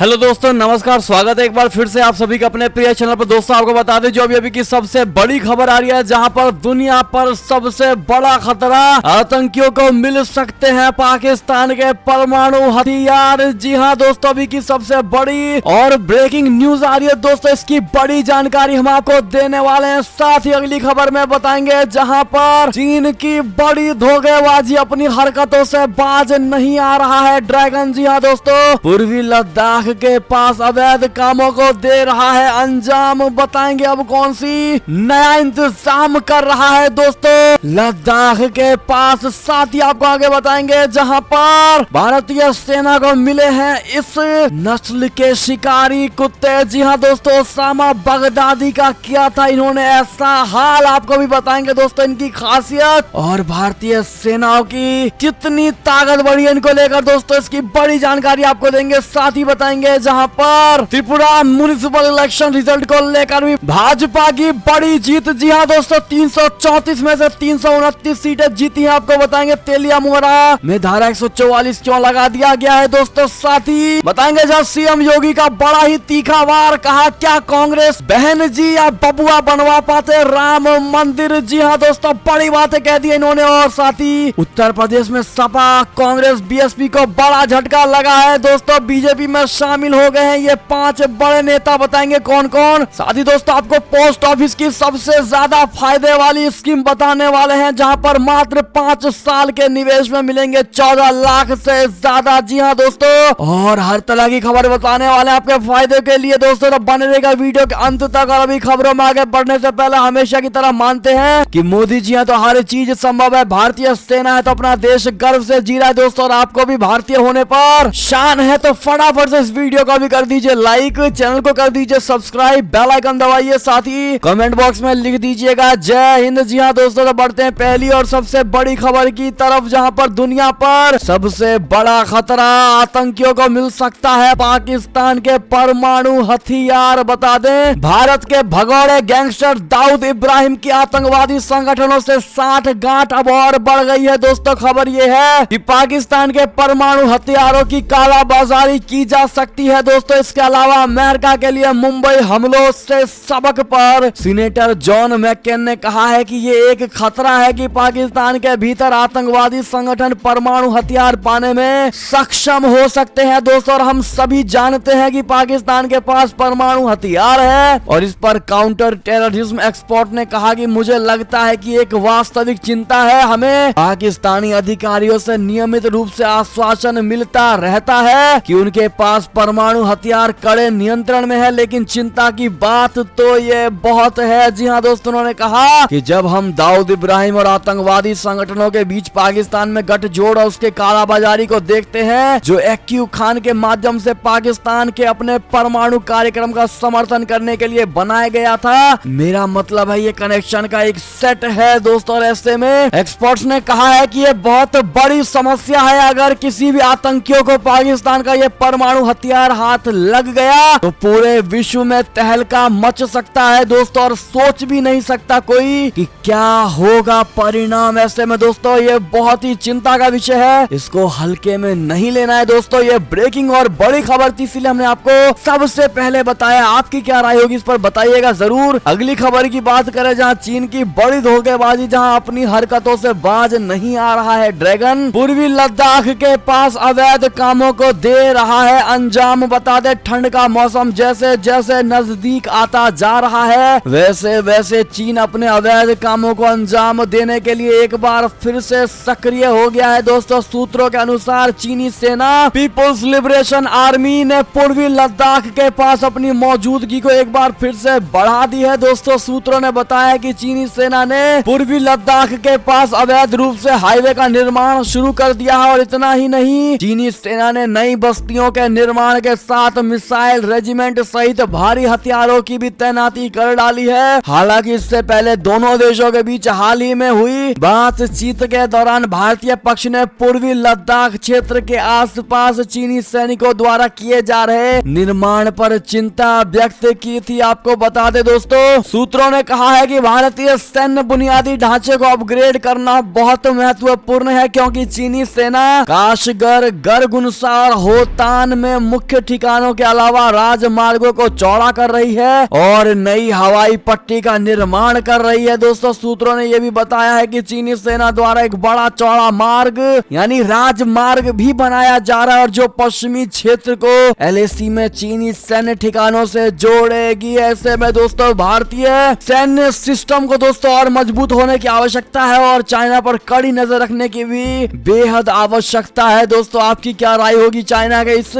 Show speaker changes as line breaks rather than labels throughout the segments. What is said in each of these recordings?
Hello दोस्तों, नमस्कार। स्वागत है एक बार फिर से आप सभी का अपने प्रिय चैनल पर। दोस्तों आपको बता दें जो अभी की सबसे बड़ी खबर आ रही है, जहां पर दुनिया पर सबसे बड़ा खतरा आतंकियों को मिल सकते हैं पाकिस्तान के परमाणु हथियार। जी हां दोस्तों, अभी की सबसे बड़ी और ब्रेकिंग न्यूज आ रही है दोस्तों। इसकी बड़ी जानकारी हम आपको देने वाले हैं, साथ ही अगली खबर में बताएंगे जहां पर चीन की बड़ी धोखेबाजी अपनी हरकतों से बाज नहीं आ रहा है ड्रैगन। जी हां दोस्तों, पूर्वी लद्दाख के पास अवैध कामों को दे रहा है अंजाम। बताएंगे अब कौन सी नया इंतजाम कर रहा है दोस्तों लद्दाख के पास। साथ ही आपको आगे बताएंगे जहां पर भारतीय सेना को मिले हैं इस नस्ल के शिकारी कुत्ते। जी हां दोस्तों, ओसामा बगदादी का किया था इन्होंने ऐसा हाल। आपको भी बताएंगे दोस्तों इनकी खासियत और भारतीय सेनाओं की कितनी ताकत बढ़ी है इनको लेकर दोस्तों, इसकी बड़ी जानकारी आपको देंगे। साथ ही बताएंगे जहां पर त्रिपुरा म्युनिसिपल इलेक्शन रिजल्ट को लेकर भी भाजपा की बड़ी जीत। जी हां दोस्तों, 334 में से 329 सीटें जीती हैं। आपको बताएंगे तेलिया मुहरा में धारा 144 क्यों लगा दिया गया है दोस्तों। साथ ही बताएंगे जहां सीएम योगी का बड़ा ही तीखा वार, कहा क्या कांग्रेस बहन जी या बबुआ बनवा पाते राम मंदिर। जी हां दोस्तों, बड़ी बातें कह दी इन्होंने। और साथ ही उत्तर प्रदेश में सपा कांग्रेस बीएसपी को बड़ा झटका लगा है दोस्तों। बीजेपी में शामिल हो गए हैं ये 5 बड़े नेता। बताएंगे कौन कौन। साथ ही दोस्तों आपको पोस्ट ऑफिस की सबसे ज्यादा फायदे वाली स्कीम बताने वाले हैं, जहां पर मात्र 5 साल के निवेश में मिलेंगे 14 लाख से ज्यादा। जी हां दोस्तों, और हर तरह की खबर बताने वाले हैं आपके फायदे के लिए दोस्तों, तो बने रहेगा वीडियो के अंत तक। और अभी खबरों में आगे बढ़ने से पहले हमेशा की तरह मानते हैं कि मोदी जी हैं तो हर चीज संभव है। भारतीय सेना है तो अपना देश गर्व से जी रहा है दोस्तों, और आपको भी भारतीय होने पर शान है। तो फटाफट से इस वीडियो को भी कर दीजिए लाइक, चैनल को कर दीजिए सब्सक्राइब, बेल आइकन दबाइए। साथ ही कमेंट बॉक्स में लिख दीजिएगा जय हिंद। जी हां दोस्तों, तो बढ़ते हैं पहली और सबसे बड़ी खबर की तरफ, जहां पर दुनिया पर सबसे बड़ा खतरा आतंकियों को मिल सकता है पाकिस्तान के परमाणु हथियार। बता दें भारत के भगोड़े गैंगस्टर दाऊद इब्राहिम की आतंकवादी संगठनों से 60 गांठ अब और बढ़ गई है दोस्तों। खबर यह है कि पाकिस्तान के परमाणु हथियारों की कालाबाजारी की जा सकती है दोस्तों। इसके अलावा अमेरिका के लिए मुंबई हमलों से सबक पर सीनेटर जॉन मैकेन ने कहा है कि ये एक खतरा है कि पाकिस्तान के भीतर आतंकवादी संगठन परमाणु हथियार पाने में सक्षम हो सकते हैं दोस्तों। और हम सभी जानते हैं कि पाकिस्तान के पास परमाणु हथियार है, और इस पर काउंटर टेररिज्म एक्सपर्ट ने कहा कि मुझे लगता है कि एक वास्तविक चिंता है। हमें पाकिस्तानी अधिकारियों से नियमित रूप से आश्वासन मिलता रहता है कि उनके पास परमाणु हथियार कड़े नियंत्रण में है, लेकिन चिंता की बात तो ये बहुत है। जी हां दोस्तों, उन्होंने कहा कि जब हम दाऊद इब्राहिम और आतंकवादी संगठनों के बीच पाकिस्तान में गठजोड़ और उसके कालाबाजारी को देखते हैं, जो एक्यू खान के माध्यम से पाकिस्तान के अपने परमाणु कार्यक्रम का समर्थन करने के लिए बनाया गया था, मेरा मतलब है ये कनेक्शन का एक सेट है दोस्तों। और ऐसे में एक्सपर्ट्स ने कहा है कि ये बहुत बड़ी समस्या है। अगर किसी भी आतंकियों को पाकिस्तान का ये परमाणु हथियार हाथ लग गया तो पूरे विश्व में तहलका मच सकता है दोस्तों, और सोच भी नहीं सकता कोई कि क्या होगा परिणाम। ऐसे में दोस्तों ये बहुत ही चिंता का विषय है, इसको हल्के में नहीं लेना है दोस्तों। ये ब्रेकिंग और बड़ी खबर थी, इसीलिए हमने आपको सबसे पहले बताया। आपकी क्या राय होगी इस पर बताइएगा जरूर। अगली खबर की बात करें, जहां चीन की बड़ी धोखेबाजी, जहां अपनी हरकतों से बाज नहीं आ रहा है ड्रैगन। पूर्वी लद्दाख के पास अवैध कामों को दे रहा है अंजाम। बता दे ठंड का मौसम जैसे जैसे नजदीक आता जा रहा है, वैसे वैसे चीन अपने अवैध कामों को अंजाम देने के लिए एक बार फिर से सक्रिय हो गया है दोस्तों। सूत्रों के अनुसार चीनी सेना पीपुल्स लिबरेशन आर्मी ने पूर्वी लद्दाख के पास अपनी मौजूदगी को एक बार फिर से बढ़ा दी है दोस्तों। सूत्रों ने बताया कि चीनी सेना ने पूर्वी लद्दाख के पास अवैध रूप से हाईवे का निर्माण शुरू कर दिया है, और इतना ही नहीं, चीनी सेना ने नई बस्तियों के निर्माण के साथ मिसाइल रेजिमेंट सहित भारी हथियारों की भी तैनाती कर डाली है। हालांकि इससे पहले दोनों देशों के बीच हाल ही में हुई बातचीत के दौरान भारतीय पक्ष ने पूर्वी लद्दाख क्षेत्र के आसपास चीनी सैनिकों द्वारा किए जा रहे निर्माण पर चिंता व्यक्त की थी। आपको बता दें दोस्तों, सूत्रों ने कहा है कि भारतीय सैन्य बुनियादी ढांचे को अपग्रेड करना बहुत महत्वपूर्ण है, क्योंकि चीनी सेना काशगर, गरगुनसा और होतान में मुख्य ठिकानों के अलावा राजमार्गों को चौड़ा कर रही है और नई हवाई पट्टी का निर्माण कर रही है। दोस्तों सूत्रों ने यह भी बताया है कि चीनी सेना द्वारा एक बड़ा चौड़ा मार्ग यानी राजमार्ग भी बनाया जा रहा है और जो पश्चिमी क्षेत्र को एलएसी में चीनी सैन्य ठिकानों से जोड़ेगी। ऐसे में दोस्तों भारतीय सैन्य सिस्टम को दोस्तों और मजबूत होने की आवश्यकता है और चाइना पर कड़ी नजर रखने की भी बेहद आवश्यकता है। दोस्तों आपकी क्या राय होगी चाइना के इस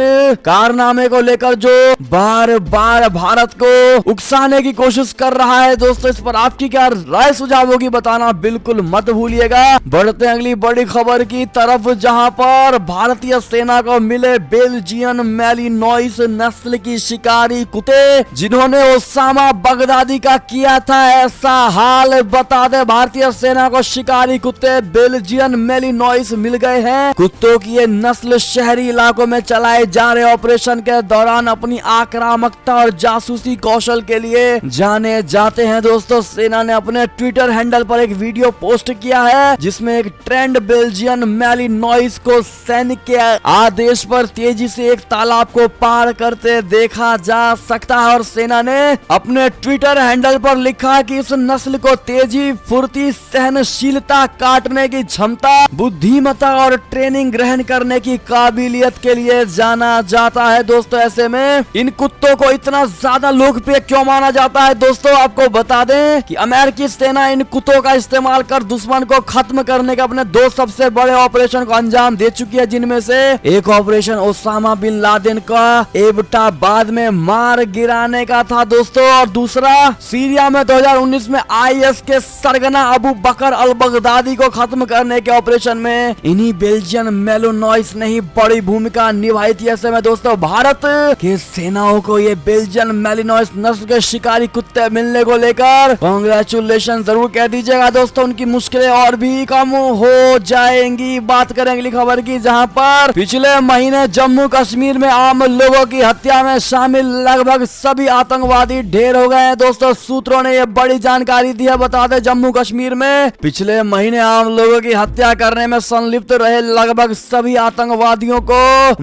कारनामे को लेकर जो बार बार भारत को उकसाने की कोशिश कर रहा है? दोस्तों इस पर आपकी क्या राय सुझाव होगी बताना बिल्कुल मत भूलिएगा। बढ़ते हैं अगली बड़ी खबर की तरफ जहां पर भारतीय सेना को मिले बेल्जियन मैलिनोइस नस्ल की शिकारी कुत्ते जिन्होंने ओसामा बगदादी का किया था ऐसा हाल। बता दे भारतीय सेना को शिकारी कुत्ते बेल्जियन मैलिनोइस मिल गए हैं। कुत्तों की ये नस्ल शहरी इलाकों में चलाए जा रहे ऑपरेशन के दौरान अपनी आक्रामकता और जासूसी कौशल के लिए जाने जाते हैं। दोस्तों सेना ने अपने ट्विटर हैंडल पर एक वीडियो पोस्ट किया है जिसमें एक ट्रेंड बेल्जियन मैलिनोइस को सैनिक के आदेश पर तेजी से एक तालाब को पार करते देखा जा सकता है और सेना ने अपने ट्विटर हैंडल पर लिखा कि इस नस्ल को तेजी, फुर्ती, सहनशीलता, काटने की क्षमता, बुद्धिमत्ता और ट्रेनिंग ग्रहण करने की काबिलियत के लिए जाना जाता है। दोस्तों ऐसे में इन कुत्तों को इतना ज्यादा लोकप्रिय क्यों माना जाता है? दोस्तों आपको बता दें कि अमेरिकी सेना इन कुत्तों का इस्तेमाल कर दुश्मन को खत्म करने के अपने दो सबसे बड़े ऑपरेशन को अंजाम दे चुकी है, जिनमें से एक ऑपरेशन ओसामा बिन लादेन का एबटाबाद में मार गिराने का था दोस्तों और दूसरा सीरिया में 2019 में आईएस के सरगना अबू बकर अल बगदादी को खत्म करने के ऑपरेशन में इन्हीं बेल्जियन मैलिनोइस ने ही बड़ी भूमिका निभाई थी। ऐसे में दोस्तों भारत के सेनाओं को ये बेल्जियन मैलिनोइस नस्ल के शिकारी कुत्ते मिलने को लेकर कांग्रेचुलेशन जरूर कह दीजिएगा दोस्तों, उनकी मुश्किलें और भी कम हो जाएंगी। बात करें अगली खबर की जहां पर पिछले महीने जम्मू कश्मीर में आम लोगों की हत्या में शामिल लगभग सभी आतंकवादी ढेर हो गए हैं। दोस्तों सूत्रों ने यह बड़ी जानकारी दी है। बता दें जम्मू कश्मीर में पिछले महीने आम लोगों की हत्या करने में संलिप्त रहे लगभग सभी आतंकवादियों को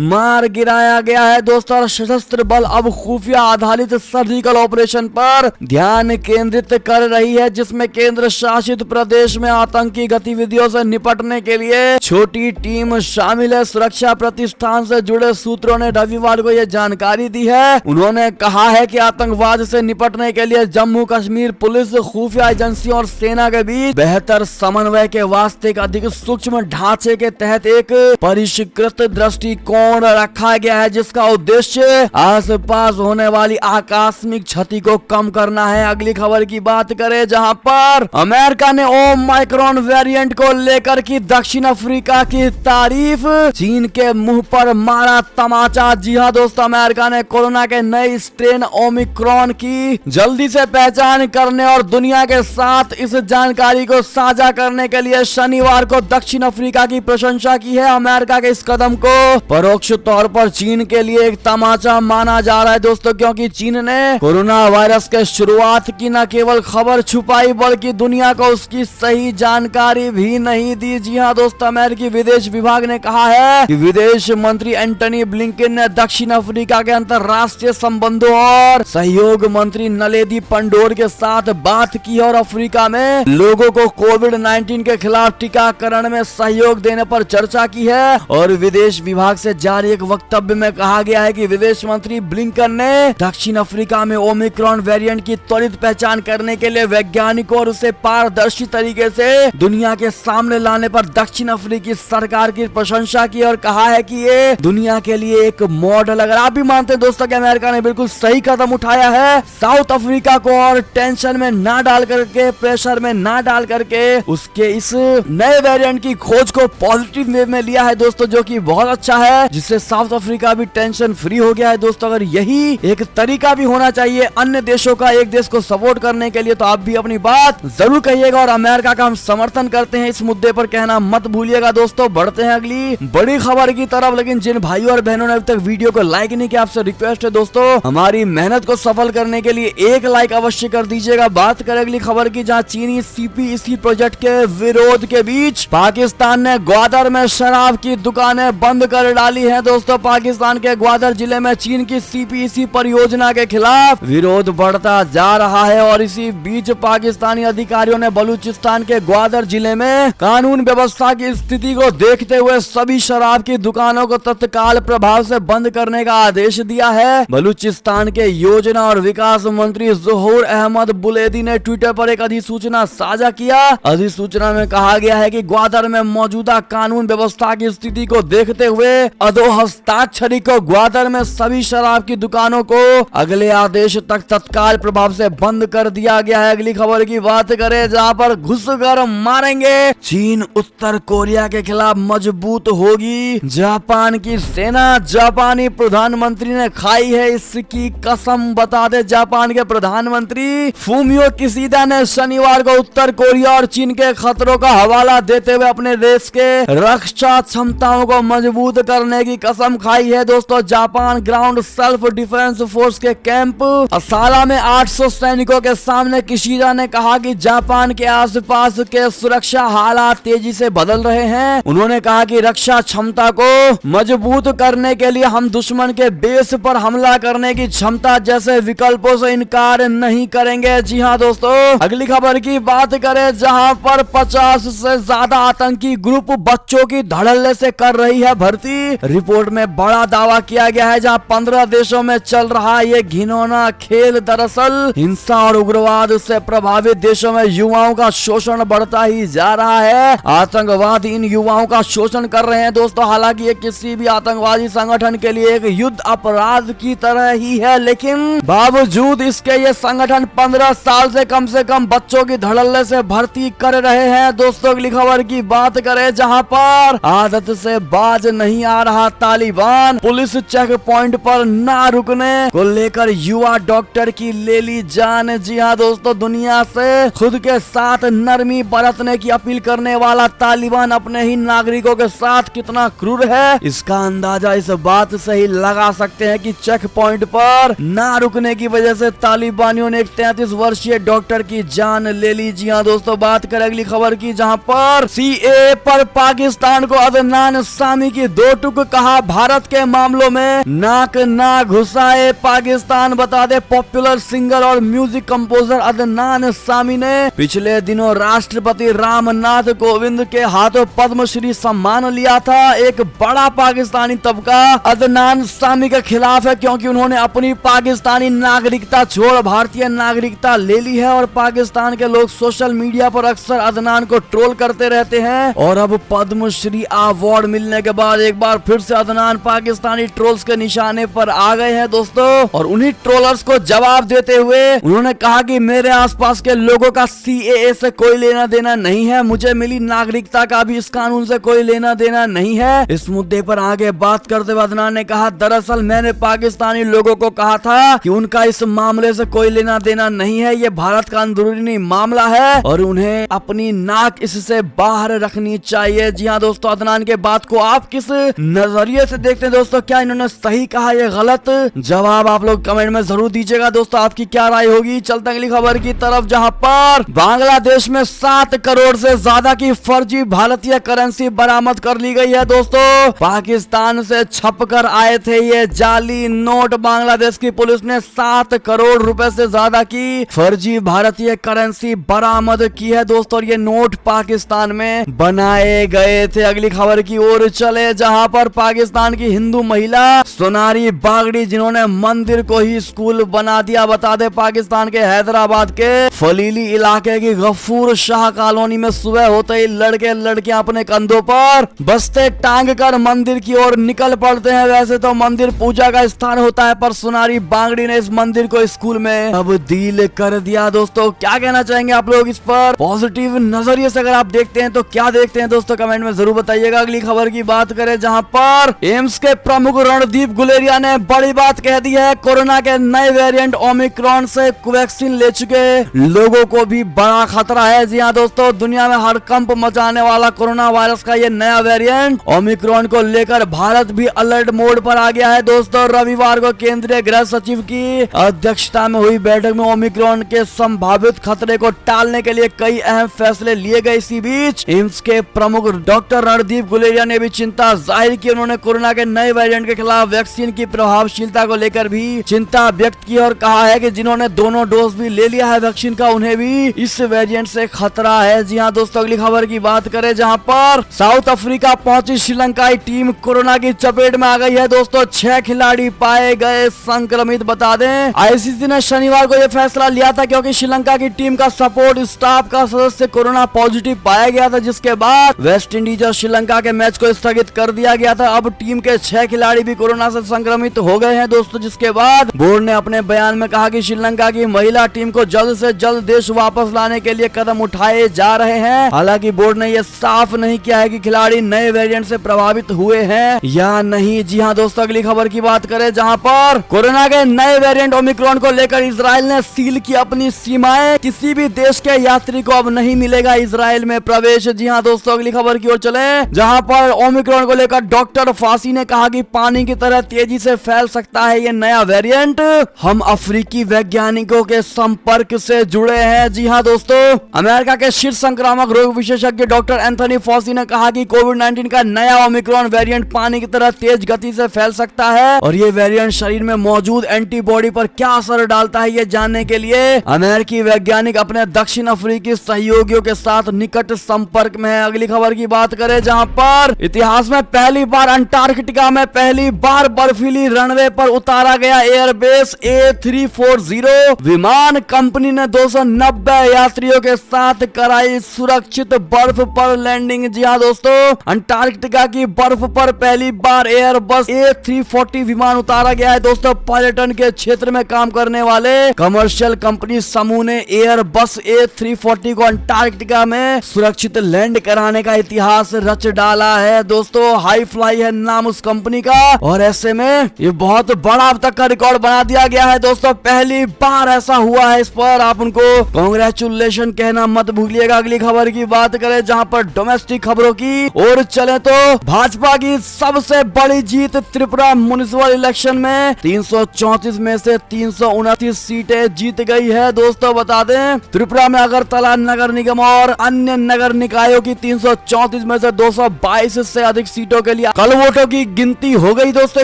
मार गिराया गया है। दोस्तों सशस्त्र बल अब खुफिया आधारित सर्जिकल ऑपरेशन पर ध्यान केंद्रित कर रही है जिसमें केंद्र शासित प्रदेश में आतंकी गतिविधियों से निपटने के लिए छोटी टीम शामिल है। सुरक्षा प्रतिष्ठान से जुड़े सूत्रों ने रविवार को यह जानकारी दी है। उन्होंने कहा है कि आतंकवाद से निपटने के लिए जम्मू कश्मीर पुलिस, खुफिया एजेंसियों और सेना के बीच बेहतर समन्वय के वास्ते एक अधिक सूक्ष्म ढांचे के तहत एक परिष्कृत दृष्टिकोण रखा गया है जिसका उद्देश्य आसपास होने वाली आकस्मिक क्षति को कम करना है। अगली खबर की बात करें जहां पर अमेरिका ने ओमाइक्रॉन वेरिएंट को लेकर की दक्षिण अफ्रीका की तारीफ, चीन के मुंह पर मारा तमाचा। जी हां दोस्तों अमेरिका ने कोरोना के नए स्ट्रेन ओमिक्रॉन की जल्दी से पहचान करने और दुनिया के साथ इस जानकारी को साझा करने के लिए शनिवार को दक्षिण अफ्रीका की प्रशंसा की है। अमेरिका के इस कदम को परोक्ष तौर पर चीन के लिए एक तमाचा माना जा रहा है दोस्तों, क्योंकि चीन ने कोरोना वायरस के शुरुआत की न केवल खबर छुपाई बल्कि दुनिया को उसकी सही जानकारी भी नहीं दी। जी हाँ दोस्तों अमेरिकी विदेश विभाग ने कहा है कि विदेश मंत्री एंटनी ब्लिंकन ने दक्षिण अफ्रीका के अंतर्राष्ट्रीय संबंधों और सहयोग मंत्री नलेदी पंडोर के साथ बात की और अफ्रीका में लोगों को कोविड-19 के खिलाफ टीकाकरण में सहयोग देने पर चर्चा की है। और विदेश विभाग से जारी एक वक्तव्य में कहा गया है कि विदेश मंत्री ब्लिंकन ने दक्षिण अफ्रीका में ओमिक्रॉन वेरिएंट की त्वरित पहचान करने के लिए वैज्ञानिकों और उसे पारदर्शी तरीके से दुनिया के सामने लाने पर दक्षिण अफ्रीकी सरकार की प्रशंसा की और कहा है कि ये दुनिया के लिए एक मॉडल। अगर आप भी मानते हैं दोस्तों कि अमेरिका ने बिल्कुल सही कदम उठाया है साउथ अफ्रीका को और टेंशन में ना डाल करके, प्रेशर में ना डाल करके उसके इस नए वेरिएंट की खोज को पॉजिटिव वे में लिया है दोस्तों, जो कि बहुत अच्छा है जिससे साउथ अफ्रीका भी टेंशन फ्री हो गया है दोस्तों। अगर यही एक तरीका भी होना चाहिए अन्य देशों का एक देश को सपोर्ट करने के लिए तो आप भी अपनी बात जरूर कहिएगा और अमेरिका का हम समर्थन करते हैं इस मुद्दे पर कहना मत भूलिएगा दोस्तों। बढ़ते हैं अगली बड़ी खबर की तरफ, लेकिन जिन भाइयों और बहनों ने अभी तक वीडियो को लाइक नहीं किया आपसे रिक्वेस्ट है दोस्तों हमारी मेहनत को सफल करने के लिए एक लाइक अवश्य कर दीजिएगा। बात करें अगली खबर की जहां चीनी सीपीईसी प्रोजेक्ट के विरोध के बीच पाकिस्तान ने ग्वादर में शराब की दुकानें बंद कर डाली है दोस्तों। पाकिस्तान के ग्वादर जिले में चीन की सीपीईसी परियोजना के खिलाफ विरोध बढ़ता जा रहा है और इसी बीच पाकिस्तानी अधिकारियों ने बलूचिस्तान के ग्वादर जिले में कानून व्यवस्था की स्थिति को देखते हुए सभी शराब की दुकानों को तत्काल प्रभाव से बंद करने का आदेश दिया है। बलूचिस्तान के योजना और विकास मंत्री ज़ोहूर अहमद बुलेदी ने ट्विटर पर एक अधिसूचना साझा किया। अधिसूचना में कहा गया है कि ग्वादर में मौजूदा कानून व्यवस्था की स्थिति को देखते हुए हस्ताक्षरी को ग्वादर में सभी शराब की दुकानों को अगले आदेश तक तत्काल प्रभाव से बंद कर दिया गया है। अगली खबर की बात करें जहां पर घुसकर मारेंगे, चीन उत्तर कोरिया के खिलाफ मजबूत होगी। जापान की सेना जापानी प्रधानमंत्री ने खाई है इसकी कसम। बता दे जापान के प्रधानमंत्री फूमियो किशिदा ने शनिवार को उत्तर कोरिया और चीन के खतरों का हवाला देते हुए अपने देश के रक्षा क्षमताओं को मजबूत करने की कसम खाई है। दोस्तों, Japan ground self defence force के कैंप असाला में 800 सैनिकों के सामने किशिदा ने कहा कि जापान के आसपास के सुरक्षा हालात तेजी से बदल रहे हैं। उन्होंने कहा कि रक्षा क्षमता को मजबूत करने के लिए हम दुश्मन के बेस पर हमला करने की क्षमता जैसे विकल्पों से इनकार नहीं करेंगे। जी हाँ दोस्तों, अगली खबर की बात करें जहां पर 50 से ज्यादा आतंकी ग्रुप बच्चों की धड़ल्ले से कर रही है भर्ती। रिपोर्ट में बड़ा दावा किया गया है जहां 15 देशों में चल रहा ये घिनौना खेल दरअसल हिंसा और उग्रवाद से प्रभावित देशों में युवाओं का शोषण बढ़ता ही जा रहा है। आतंकवादी इन युवाओं का शोषण कर रहे हैं दोस्तों। हालांकि ये किसी भी आतंकवादी संगठन के लिए एक युद्ध अपराध की तरह ही है, लेकिन बावजूद इसके ये संगठन 15 साल से कम बच्चों की धड़ल्ले से भर्ती कर रहे हैं। दोस्तों, अगली खबर की बात करें जहां पर आदत से बाज नहीं आ रहा तालिबान, पुलिस चेक पॉइंट पर ना रुकने को लेकर युवा डॉक्टर की ले ली जान। जी हाँ दोस्तों, दुनिया से खुद के साथ नरमी बरतने की अपील करने वाला तालिबान अपने ही नागरिकों के साथ कितना क्रूर है, इसका अंदाजा इस बात से ही लगा सकते हैं कि चेक पॉइंट पर ना रुकने की वजह से तालिबानियों ने एक 33 वर्षीय डॉक्टर की जान ले ली। जी हाँ दोस्तों, बात करें अगली खबर की जहां पर सीए पर पाकिस्तान को अदनान सामी की दो टुक कहा, भारत के मामलों में नाक ना घुसाए पाकिस्तान। बता दे पॉपुलर सिंगर और म्यूजिक कंपोजर अदनान सामी ने पिछले दिनों राष्ट्रपति रामनाथ कोविंद के हाथों पद्मश्री सम्मान लिया था। एक बड़ा पाकिस्तानी तबका अदनान सामी के खिलाफ है क्योंकि उन्होंने अपनी पाकिस्तानी नागरिकता छोड़ भारतीय नागरिकता ले ली है और पाकिस्तान के लोग सोशल मीडिया पर अक्सर अदनान को ट्रोल करते रहते हैं। और अब पद्मश्री अवार्ड मिलने के बाद एक बार फिर से अदनान पाकिस्तानी ट्रोल्स के निशाने पर आ गए हैं दोस्तों। और उन्हीं ट्रोलर्स को जवाब देते हुए उन्होंने कहा कि मेरे आसपास के लोगों का सीएए से कोई लेना देना नहीं है, मुझे मिली नागरिकता का भी इस कानून से कोई लेना देना नहीं है। इस मुद्दे पर आगे बात करते हुए अदनान ने कहा, दरअसल मैंने पाकिस्तानी लोगों को कहा था कि उनका इस मामले से कोई लेना देना नहीं है, ये भारत का अंदरूनी मामला है और उन्हें अपनी नाक इससे बाहर रखनी चाहिए। जी हाँ दोस्तों, अदनान के बात को आप किस नजरिए से देखते हैं दोस्तों? क्या इन्होंने सही कहा या गलत? जवाब आप लोग कमेंट में जरूर दीजिएगा दोस्तों, आपकी क्या राय होगी। चलते अगली खबर की तरफ जहां पर बांग्लादेश में 7 करोड़ से ज्यादा की फर्जी भारतीय करेंसी बरामद कर ली गई है दोस्तों। पाकिस्तान से छपकर आए थे ये जाली नोट। बांग्लादेश की पुलिस ने 7 करोड़ रुपए से ज्यादा की फर्जी भारतीय करेंसी बरामद की है दोस्तों। ये नोट पाकिस्तान में बनाए गए थे। अगली खबर की ओर चले जहां पर पाकिस्तान की हिंदू महिला सोनारी बागड़ी जिन्होंने मंदिर को ही स्कूल बना दिया। बता दे पाकिस्तान के हैदराबाद के फलीली इलाके की गफूर शाह कॉलोनी में सुबह होते ही लड़के लड़कियां अपने कंधों पर बस्ते टांग कर मंदिर की ओर निकल पड़ते हैं। वैसे तो मंदिर पूजा का स्थान होता है पर सोनारी बागड़ी ने इस मंदिर को स्कूल में तब्दील कर दिया दोस्तों। क्या कहना चाहेंगे आप लोग इस पर? पॉजिटिव नजरिए से अगर आप देखते हैं तो क्या देखते हैं दोस्तों, कमेंट में जरूर बताइएगा। अगली खबर की बात करें जहां पर एम्स के प्रमुख रणदीप गुलेरिया ने बड़ी बात कह दी है। कोरोना के नए वेरिएंट ओमिक्रॉन से वैक्सीन ले चुके लोगों को भी बड़ा खतरा है। जी हाँ दोस्तों, दुनिया में हड़कंप मचाने वाला कोरोना वायरस का ये नया वेरिएंट ओमिक्रॉन को लेकर भारत भी अलर्ट मोड पर आ गया है दोस्तों। रविवार को केंद्रीय गृह सचिव की अध्यक्षता में हुई बैठक में ओमिक्रॉन के संभावित खतरे को टालने के लिए कई अहम फैसले लिए गए। इसी बीच एम्स के प्रमुख डॉक्टर रणदीप गुलेरिया ने भी चिंता जाहिर की। उन्होंने कोरोना के नए वेरिएंट के खिलाफ वैक्सीन की प्रभावशीलता को लेकर भी चिंता व्यक्त की और कहा है कि जिन्होंने दोनों डोज भी ले लिया है वैक्सीन का उन्हें भी इस वेरिएंट से खतरा है। जी हाँ दोस्तों, अगली खबर की बात करें जहां पर साउथ अफ्रीका पहुंची श्रीलंकाई टीम कोरोना की चपेट में आ गई है। दोस्तों 6 खिलाड़ी पाए गए संक्रमित। बता दें आईसीसी ने शनिवार को यह फैसला लिया था क्योंकि श्रीलंका की टीम का सपोर्ट स्टाफ का सदस्य कोरोना पॉजिटिव पाया गया था, जिसके बाद वेस्ट इंडीज और श्रीलंका के मैच को स्थगित कर दिया गया था। अब टीम के 6 खिलाड़ी भी कोरोना से संक्रमित हो गए हैं दोस्तों, जिसके बाद बोर्ड ने अपने बयान में कहा कि श्रीलंका की महिला टीम को जल्द से जल्द देश वापस लाने के लिए कदम उठाए जा रहे हैं। हालांकि बोर्ड ने यह साफ नहीं किया है कि खिलाड़ी नए वेरिएंट से प्रभावित हुए हैं या नहीं। जी हाँ दोस्तों, अगली खबर की बात करें जहां पर कोरोना के नए वेरिएंट ओमिक्रॉन को लेकर इजराइल ने सील की अपनी सीमाएं। किसी भी देश के यात्री को अब नहीं मिलेगा इजराइल में प्रवेश। जी हाँ दोस्तों, अगली खबर की ओर चले जहां पर ओमिक्रॉन को लेकर डॉक्टर फासी ने कहा कि पानी की तरह तेजी से फैल सकता है ये नया वेरिएंट। हम अफ्रीकी वैज्ञानिकों के संपर्क से जुड़े हैं। जी हाँ दोस्तों, अमेरिका के शीर्ष संक्रामक रोग विशेषज्ञ डॉक्टर एंथनी फॉसी ने कहा कि कोविड-19 का नया ओमिक्रॉन वेरिएंट पानी की तरह तेज गति से फैल सकता है और ये वेरिएंट शरीर में मौजूद एंटीबॉडी पर क्या असर डालता है ये जानने के लिए अमेरिकी वैज्ञानिक अपने दक्षिण अफ्रीकी सहयोगियों के साथ निकट संपर्क में है। अगली खबर की बात करें जहां पर इतिहास में पहली बार अंटार्कटिका में पहली बार बर्फीली रनवे पर उतारा गया एयरबेस A340 विमान कंपनी ने 290 यात्रियों के साथ कराई सुरक्षित बर्फ पर लैंडिंग। जी हाँ दोस्तों, अंटार्कटिका की बर्फ पर पहली बार एयरबस A340 विमान उतारा गया है। दोस्तों पर्यटन के क्षेत्र में काम करने वाले कमर्शियल कंपनी समूह ने एयरबस A340 को अंटार्कटिका में सुरक्षित लैंड कराने का इतिहास रच डाला है। दोस्तों हाई फ्लाई है नाम उस कंपनी का और ऐसे में ये बहुत बड़ा अब तक का रिकॉर्ड बना दिया गया है। दोस्तों पहली बार ऐसा हुआ है, इस पर आप उनको कांग्रेचुलेशन कहना मत भूलिएगा। अगली खबर की बात करें जहां पर डोमेस्टिक खबरों की और चले तो भाजपा की सबसे बड़ी जीत त्रिपुरा म्युनिसिपल इलेक्शन में 334 में से 329 सीटें जीत गई है। दोस्तों बता दें त्रिपुरा में अगरतला नगर निगम और अन्य नगर निकायों की 334 में से 222 से अधिक सीटों के लिए कल वोटों की गिनती हो गई। दोस्तों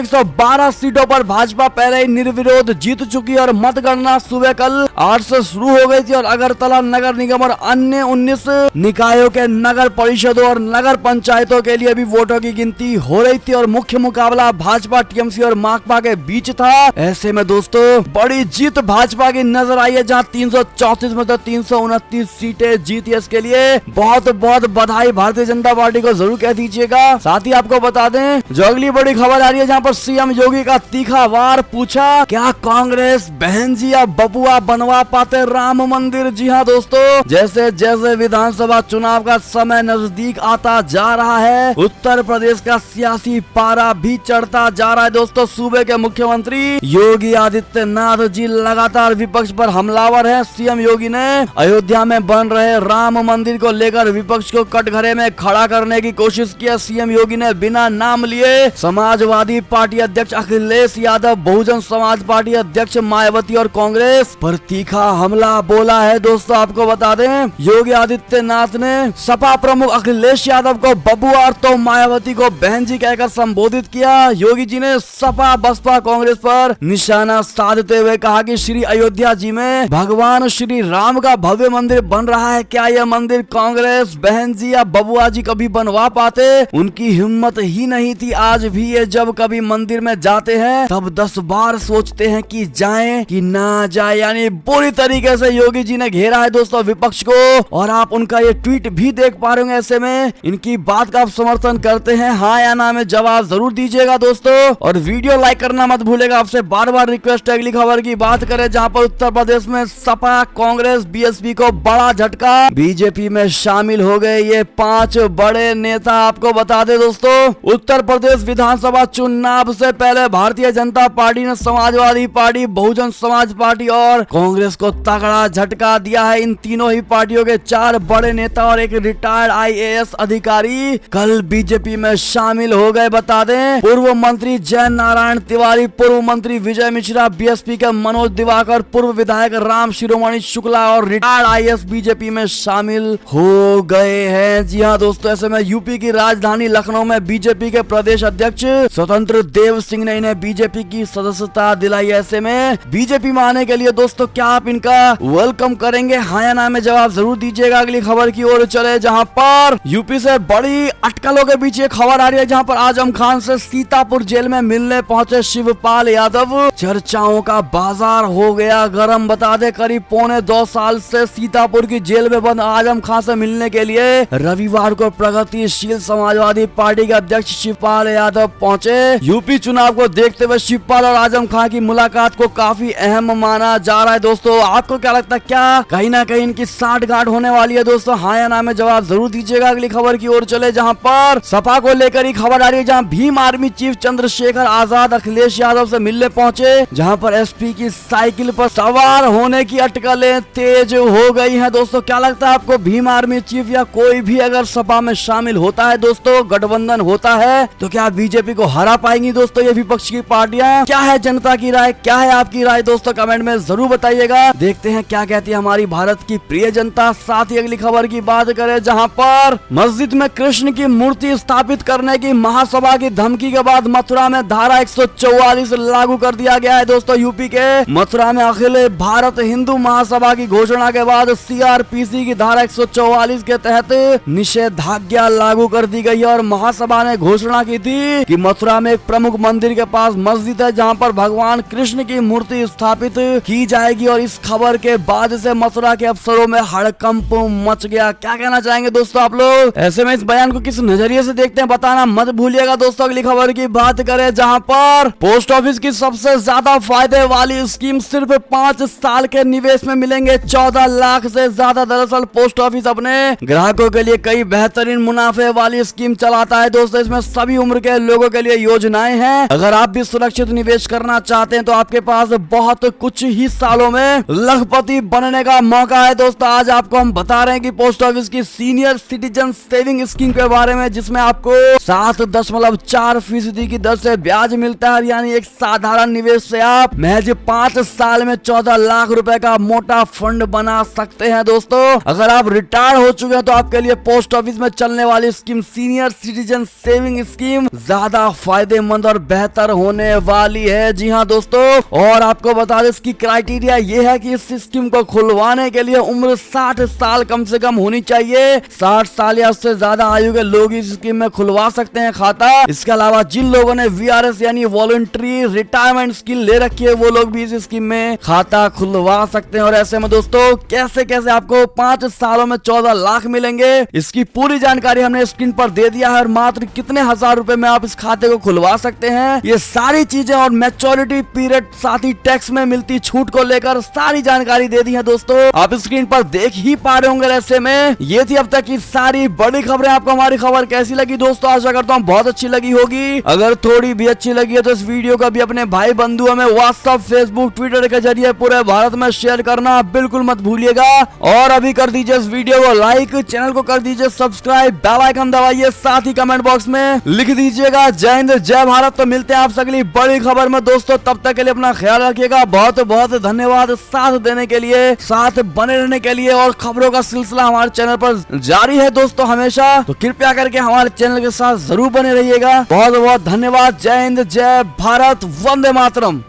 112 सीटों पर भाजपा पहले ही निर्विरोध जीत चुकी और मतगणना सुबह कल 8 से शुरू हो गई थी और अगरतला नगर निगम और अन्य 19 निकायों के नगर परिषदों और नगर पंचायतों के लिए भी वोटों की गिनती हो रही थी और मुख्य मुकाबला भाजपा टीएमसी और माकपा के बीच था। ऐसे में दोस्तों बड़ी जीत भाजपा की नजर आई है जहां 334 में से 329 सीटें जीती है। इसके लिए बहुत बहुत बधाई भारतीय जनता पार्टी को जरूर कह दीजिएगा। साथ ही आपको बता दें जो अगली बड़ी खबर आ रही है जहां पर सीएम योगी का तीखा वार, पूछा क्या कांग्रेस बहन जी या बबुआ बनवा पाते राम मंदिर। जी हाँ दोस्तों, जैसे जैसे विधानसभा चुनाव का समय नजदीक आता जा रहा है उत्तर प्रदेश का सियासी पारा भी चढ़ता जा रहा है। दोस्तों सूबे के मुख्यमंत्री योगी आदित्यनाथ जी लगातार विपक्ष पर हमलावर हैं। सीएम योगी ने अयोध्या में बन रहे राम मंदिर को लेकर विपक्ष को कटघरे में खड़ा करने की कोशिश की। सीएम योगी ने बिना नाम लिए समाजवादी पार्टी अध्यक्ष अखिलेश यादव, बहुजन समाज पार्टी अध्यक्ष मायावती और कांग्रेस पर तीखा हमला बोला है। दोस्तों आपको बता दें योगी आदित्यनाथ ने सपा प्रमुख अखिलेश यादव को बबुआ तो मायावती को बहन जी कहकर संबोधित किया। योगी जी ने सपा बसपा कांग्रेस पर निशाना साधते हुए कहा कि श्री अयोध्या जी में भगवान श्री राम का भव्य मंदिर बन रहा है, क्या यह मंदिर कांग्रेस बहन जी या बबुआ जी कभी बनवा पाते? उनकी हिम्मत ही नहीं थी। आज भी ये जब कभी मंदिर में जाते हैं तब 10 बार सोचते हैं कि जाएं कि ना जाए। यानी बुरी तरीके से योगी जी ने घेरा है दोस्तों विपक्ष को और आप उनका ये ट्वीट भी देख पा रहे होंगे। ऐसे में इनकी बात का आप समर्थन करते हैं हाँ या ना में जवाब जरूर दीजिएगा दोस्तों और वीडियो लाइक करना मत भूलेगा। आपसे बार बार रिक्वेस्ट है। अगली खबर की बात करें जहां पर उत्तर प्रदेश में सपा कांग्रेस बीएसपी को बड़ा झटका, बीजेपी में शामिल हो गए ये 5 बड़े नेता। आपको बता दें दोस्तों उत्तर प्रदेश विधानसभा चुनाव से पहले भारतीय जनता पार्टी ने समाजवादी पार्टी, बहुजन समाज पार्टी और कांग्रेस को तगड़ा झटका दिया है। इन तीनों ही पार्टियों के 4 बड़े नेता और एक रिटायर्ड आईएएस अधिकारी कल बीजेपी में शामिल हो गए। बता दें पूर्व मंत्री जय नारायण तिवारी, पूर्व मंत्री विजय मिश्रा, बीएसपी के मनोज दिवाकर, पूर्व विधायक राम शिरोमणि शुक्ला और रिटायर्ड आईएएस बीजेपी में शामिल हो गए हैं। जी हाँ दोस्तों, ऐसे में यूपी की राजधानी लखनऊ में बीजेपी के प्रदेश अध्यक्ष अध्यक्ष स्वतंत्र देव सिंह ने इन्हें बीजेपी की सदस्यता दिलाई। ऐसे में बीजेपी में आने के लिए दोस्तों क्या आप इनका वेलकम करेंगे? हाँ या ना में जवाब जरूर दीजिएगा। अगली खबर की ओर चले, जहां पर यूपी से बड़ी अटकलों के बीच एक खबर आ रही है, जहां पर आजम खान से सीतापुर जेल में मिलने पहुंचे शिवपाल यादव। चर्चाओं का बाजार हो गया गरम। बता दे करीब 2.25 साल से सीतापुर की जेल में बंद आजम खान से मिलने के लिए रविवार को प्रगतिशील समाजवादी पार्टी के अध्यक्ष शिवपाल यादव पहुंचे। यूपी चुनाव को देखते हुए शिवपाल और आजम खान की मुलाकात को काफी अहम माना जा रहा है। दोस्तों आपको क्या लगता है, क्या कहीं ना कहीं इनकी साठगांठ होने वाली है? दोस्तों हाँ या ना में जवाब जरूर दीजिएगा। अगली खबर की ओर चले, जहां पर सपा को लेकर ही खबर आ रही है, जहां भीम आर्मी चीफ चंद्रशेखर आजाद अखिलेश यादव से मिलने पहुंचे, जहां पर एसपी की साइकिल पर सवार होने की अटकलें तेज हो गई हैं। दोस्तों क्या लगता है आपको, भीम आर्मी चीफ या कोई भी अगर सपा में शामिल होता है, दोस्तों गठबंधन होता है, तो क्या बीजेपी को हरा पाएंगी? दोस्तों ये विपक्ष की पार्टियां, क्या है जनता की राय, क्या है आपकी राय? दोस्तों कमेंट में जरूर बताइएगा। देखते हैं क्या कहती है हमारी भारत की प्रिय जनता। साथ ही अगली खबर की बात करें, जहां पर मस्जिद में कृष्ण की मूर्ति स्थापित करने की महासभा की धमकी के बाद मथुरा में धारा 144 लागू कर दिया गया है। दोस्तों यूपी के मथुरा में अखिल भारत हिंदू महासभा की घोषणा के बाद सीआरपीसी की धारा 144 के तहत निषेधाज्ञा लागू कर दी गई और महासभा ने घोषणा की थी कि मथुरा में एक प्रमुख मंदिर के पास मस्जिद है, जहां पर भगवान कृष्ण की मूर्ति स्थापित की जाएगी। और इस खबर के बाद से मथुरा के अफसरों में हड़कंप मच गया। क्या कहना चाहेंगे दोस्तों आप लोग? ऐसे में इस बयान को किस नजरिए से देखते हैं बताना मत भूलिएगा। दोस्तों अगली खबर की बात करें, जहां पर पोस्ट ऑफिस की सबसे ज्यादा फायदे वाली स्कीम सिर्फ 5 साल के निवेश में मिलेंगे 14 लाख से ज्यादा। दरअसल पोस्ट ऑफिस अपने ग्राहकों के लिए कई बेहतरीन मुनाफे वाली स्कीम चलाता है। दोस्तों इसमें सभी उम्र के लोगों के लिए योजनाएं हैं। अगर आप भी सुरक्षित निवेश करना चाहते हैं तो आपके पास बहुत कुछ ही सालों में लखपति बनने का मौका है। दोस्तों आज आपको हम बता रहे हैं कि पोस्ट ऑफिस की सीनियर सिटीजन सेविंग स्कीम के बारे में, जिसमें आपको 7.4% की दर से ब्याज मिलता है। यानी एक साधारण निवेश से आप महज 5 साल में 14 लाख रुपए का मोटा फंड बना सकते हैं। दोस्तों अगर आप रिटायर हो चुके हैं तो आपके लिए पोस्ट ऑफिस में चलने वाली scheme senior citizen saving scheme ज्यादा फायदेमंद और बेहतर होने वाली है। जी हाँ दोस्तों, और आपको बता दें इसकी क्राइटेरिया ये है कि इस स्कीम को खुलवाने के लिए उम्र 60 साल कम से कम होनी चाहिए। 60 साल या उससे ज्यादा आयु के लोग इस स्कीम में खुलवा सकते हैं खाता। इसके अलावा जिन लोगों ने VRS यानी वॉलंटरी रिटायरमेंट स्कीम ले रखी है, वो लोग भी इस स्कीम में खाता खुलवा सकते हैं। और ऐसे में दोस्तों कैसे कैसे आपको 5 सालों में 14 लाख मिलेंगे, इसकी पूरी जानकारी हमने स्क्रीन पर दे दिया है। और मात्र कितने हजार रुपए में आप इस खाते को खुलवा सकते हैं, ये सारी चीजें और मैच्योरिटी पीरियड, साथ ही टैक्स में मिलती छूट को लेकर सारी जानकारी दे दी है। दोस्तों आप स्क्रीन पर देख ही पा रहे होंगे। ऐसे में ये थी अब तक की सारी बड़ी खबरें। आपको हमारी खबर कैसी लगी दोस्तों? आशा करता हूँ बहुत अच्छी लगी होगी। अगर थोड़ी भी अच्छी लगी है तो इस वीडियो को भी अपने भाई बंधुओं में व्हाट्सएप, फेसबुक, ट्विटर के जरिए पूरे भारत में शेयर करना बिल्कुल मत भूलिएगा। और अभी कर दीजिए इस वीडियो को लाइक, चैनल को कर दीजिए सब्सक्राइब, बेल आइकन दबाइए, साथ ही कमेंट बॉक्स में लिख दीजिएगा जय हिंद जय भारत। तो मिलते हैं आपसे अगली बड़ी खबर में दोस्तों, तब तक के लिए अपना ख्याल रखिएगा। बहुत बहुत धन्यवाद साथ देने के लिए, साथ बने रहने के लिए। और खबरों का सिलसिला हमारे चैनल पर जारी है दोस्तों हमेशा, तो कृपया करके हमारे चैनल के साथ जरूर बने रहिएगा। बहुत बहुत धन्यवाद। जय हिंद जय भारत, वंदे मातरम।